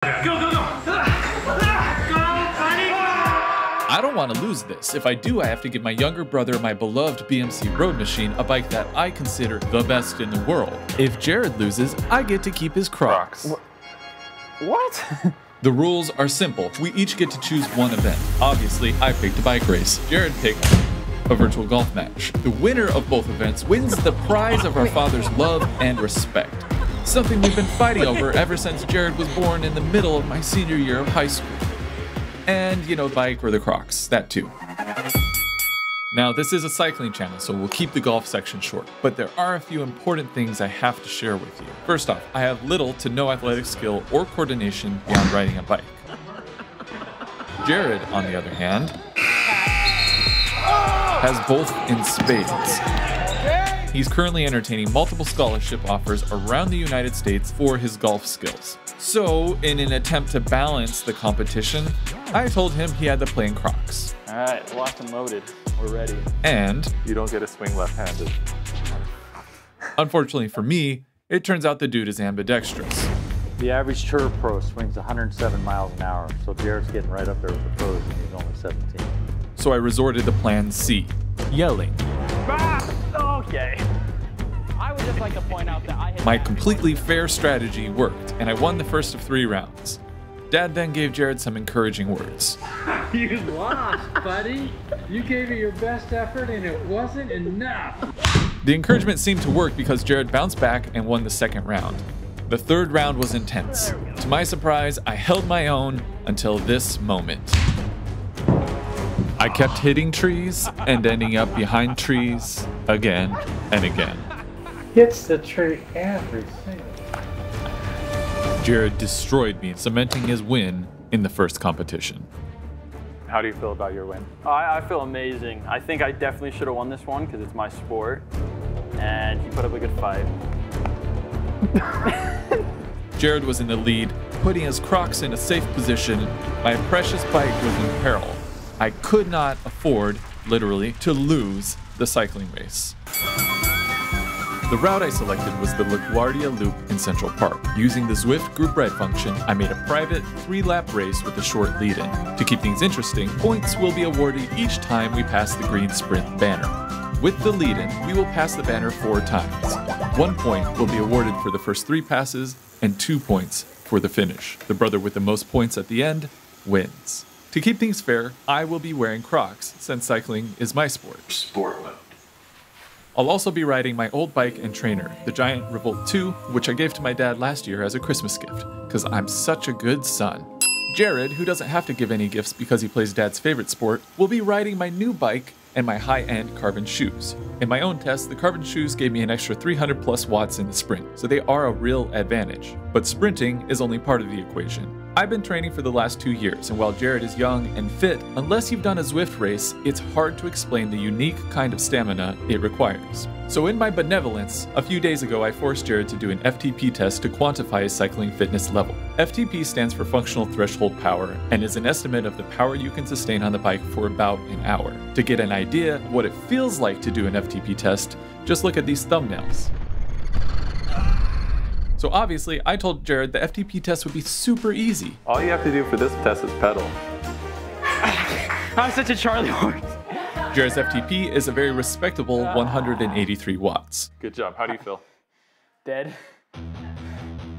I don't want to lose this. If I do, I have to give my younger brother my beloved BMC road machine, a bike that I consider the best in the world. If Jared loses, I get to keep his Crocs. What? The rules are simple. We each get to choose one event. Obviously, I picked a bike race. Jared picked a virtual golf match. The winner of both events wins the prize of our father's love and respect. Something we've been fighting over ever since Jared was born in the middle of my senior year of high school. And, you know, bike or the Crocs, that too. Now, this is a cycling channel, so we'll keep the golf section short, but there are a few important things I have to share with you. First off, I have little to no athletic skill or coordination beyond riding a bike. Jared, on the other hand, has both in spades. He's currently entertaining multiple scholarship offers around the United States for his golf skills. So, in an attempt to balance the competition, I told him he had to play in Crocs. All right, locked and loaded. We're ready. And you don't get to swing left-handed. Unfortunately for me, it turns out the dude is ambidextrous. The average tour pro swings 107 miles an hour, so Jared's getting right up there with the pros and he's only 17. So I resorted to plan C, yelling. Okay. I would just like to point out that I had My completely fair strategy worked, and I won the first of 3 rounds. Dad then gave Jared some encouraging words. You lost, buddy. You gave it your best effort and it wasn't enough. The encouragement seemed to work because Jared bounced back and won the second round. The third round was intense. To my surprise, I held my own until this moment. I kept hitting trees and ending up behind trees again and again. Hits the tree every single time. Jared destroyed me, cementing his win in the first competition. How do you feel about your win? I feel amazing. I think I definitely should have won this one because it's my sport, and he put up a good fight. Jared was in the lead, putting his Crocs in a safe position. My precious bike was in peril. I could not afford, literally, to lose the cycling race. The route I selected was the LaGuardia Loop in Central Park. Using the Zwift group ride function, I made a private 3-lap race with a short lead-in. To keep things interesting, points will be awarded each time we pass the green sprint banner. With the lead-in, we will pass the banner 4 times. 1 point will be awarded for the first 3 passes, and 2 points for the finish. The brother with the most points at the end wins. To keep things fair, I will be wearing Crocs, since cycling is my sport. Sport mode. I'll also be riding my old bike and trainer, the Giant Revolt 2, which I gave to my dad last year as a Christmas gift, because I'm such a good son. Jared, who doesn't have to give any gifts because he plays dad's favorite sport, will be riding my new bike and my high-end carbon shoes. In my own test, the carbon shoes gave me an extra 300 plus watts in the sprint, so they are a real advantage. But sprinting is only part of the equation. I've been training for the last 2 years, and while Jared is young and fit, unless you've done a Zwift race, it's hard to explain the unique kind of stamina it requires. So in my benevolence, a few days ago I forced Jared to do an FTP test to quantify his cycling fitness level. FTP stands for Functional Threshold Power, and is an estimate of the power you can sustain on the bike for about an hour. To get an idea of what it feels like to do an FTP test, just look at these thumbnails. So obviously, I told Jared the FTP test would be super easy. All you have to do for this test is pedal. I'm such a Charlie horse. Jared's FTP is a very respectable 183 watts. Good job. How do you feel? Dead.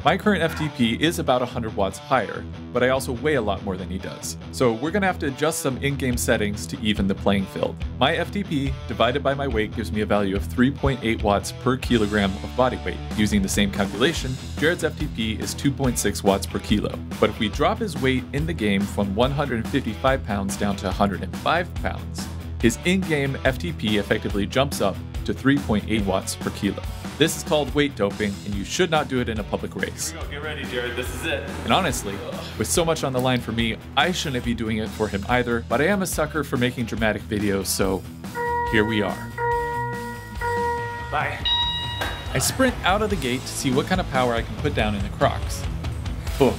My current FTP is about 100 watts higher, but I also weigh a lot more than he does. So we're gonna have to adjust some in-game settings to even the playing field. My FTP divided by my weight gives me a value of 3.8 watts per kilogram of body weight. Using the same calculation, Jared's FTP is 2.6 watts per kilo. But if we drop his weight in the game from 155 pounds down to 105 pounds, his in-game FTP effectively jumps up to 3.8 watts per kilo. This is called weight doping, and you should not do it in a public race. Here we go. Get ready, Jared. This is it. And honestly, with so much on the line for me, I shouldn't be doing it for him either, but I am a sucker for making dramatic videos, so here we are. Bye. I sprint out of the gate to see what kind of power I can put down in the Crocs. Boom,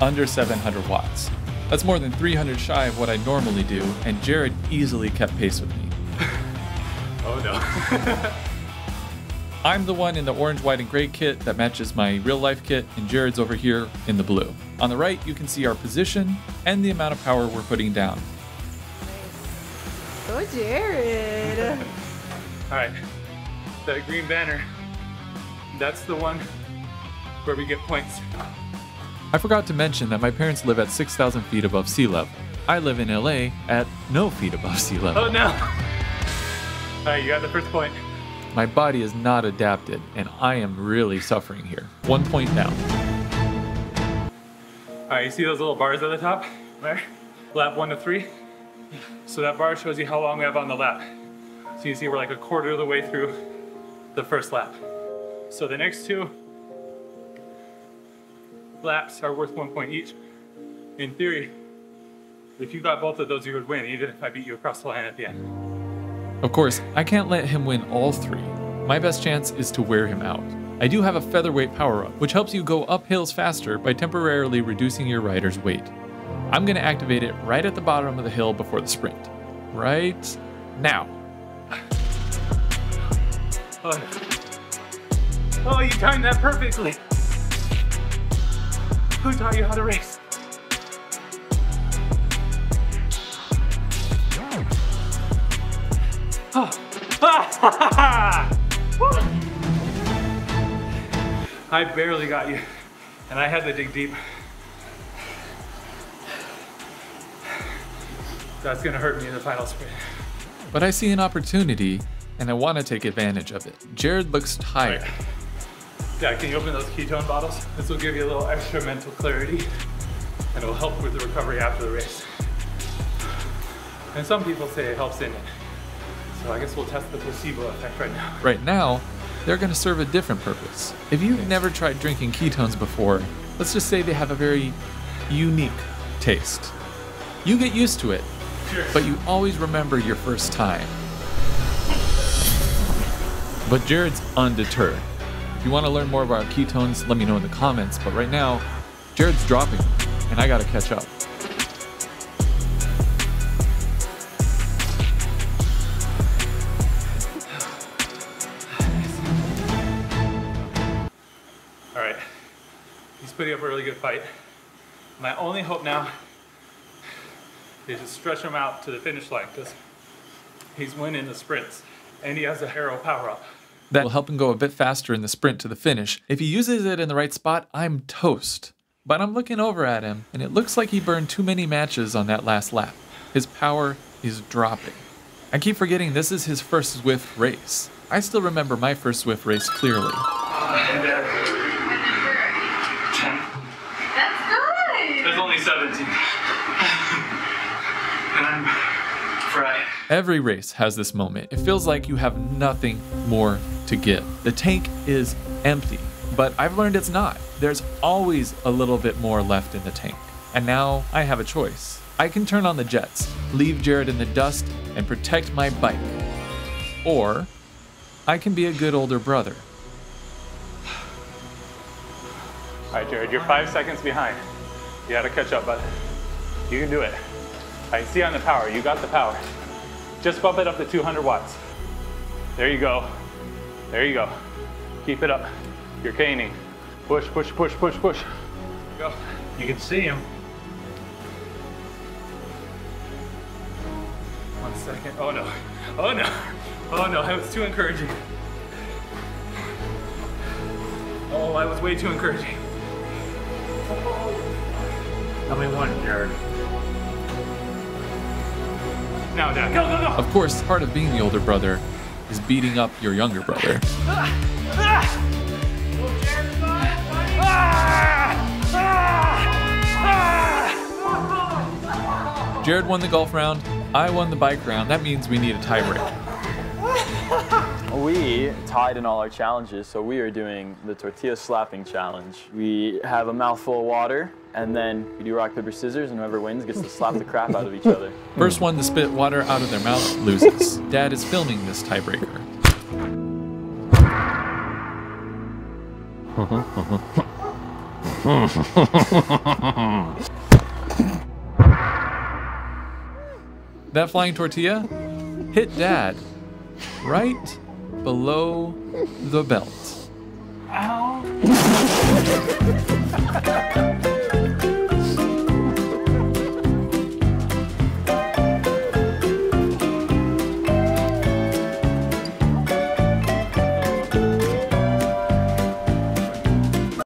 under 700 watts. That's more than 300 shy of what I normally do, and Jared easily kept pace with me. Oh no. I'm the one in the orange, white, and gray kit that matches my real-life kit, and Jared's over here in the blue. On the right, you can see our position and the amount of power we're putting down. Go Jared! All right, that green banner, that's the one where we get points. I forgot to mention that my parents live at 6,000 feet above sea level. I live in LA at no feet above sea level. Oh no! All right, you got the first point. My body is not adapted, and I am really suffering here. 1 point down. All right, you see those little bars at the top? There? Lap 1 to 3. So that bar shows you how long we have on the lap. So you see we're like a quarter of the way through the first lap. So the next 2 laps are worth 1 point each. In theory, if you got both of those, you would win, even if I beat you across the line at the end. Of course, I can't let him win all 3. My best chance is to wear him out. I do have a featherweight power-up, which helps you go up hills faster by temporarily reducing your rider's weight. I'm gonna activate it right at the bottom of the hill before the sprint. Right now. Oh, you timed that perfectly. Who taught you how to race? Oh. I barely got you, and I had to dig deep. That's gonna hurt me in the final sprint. But I see an opportunity, and I want to take advantage of it. Jared looks tired. Right. Yeah, can you open those ketone bottles? This will give you a little extra mental clarity, and it will help with the recovery after the race. And some people say it helps in it. So I guess we'll test the placebo effect right now. Right now, they're going to serve a different purpose. If you've never tried drinking ketones before, let's just say they have a very unique taste. You get used to it, but you always remember your first time. But Jared's undeterred. If you want to learn more about ketones, let me know in the comments. But right now, Jared's dropping, and I got to catch up. All right, he's putting up a really good fight. My only hope now is to stretch him out to the finish line, because he's winning the sprints, and he has a Hero power-up. That will help him go a bit faster in the sprint to the finish. If he uses it in the right spot, I'm toast. But I'm looking over at him, and it looks like he burned too many matches on that last lap. His power is dropping. I keep forgetting this is his first Zwift race. I still remember my first Zwift race clearly. That's good! There's only 17. And I'm fried. Every race has this moment. It feels like you have nothing more to give. The tank is empty, but I've learned it's not. There's always a little bit more left in the tank. And now I have a choice. I can turn on the jets, leave Jared in the dust, and protect my bike. Or I can be a good older brother. All right, Jared, you're 5 seconds behind. You gotta catch up, bud. You can do it. I see on the power, you got the power. Just bump it up to 200 watts. There you go. There you go. Keep it up. You're caning. Push, push, push, push, push. Go. You can see him. 1 second. Oh no. Oh no. Oh no, that was too encouraging. Oh, that was way too encouraging. How many won, Jared? Now, Dad, go, go, go! Of course, part of being the older brother is beating up your younger brother. Jared won the golf round, I won the bike round. That means we need a tiebreaker. We tied in all our challenges, so we are doing the tortilla slapping challenge. We have a mouthful of water, and then we do rock, paper, scissors, and whoever wins gets to slap the crap out of each other. First one to spit water out of their mouth loses. Dad is filming this tiebreaker. That flying tortilla hit Dad right below the belt. Ow.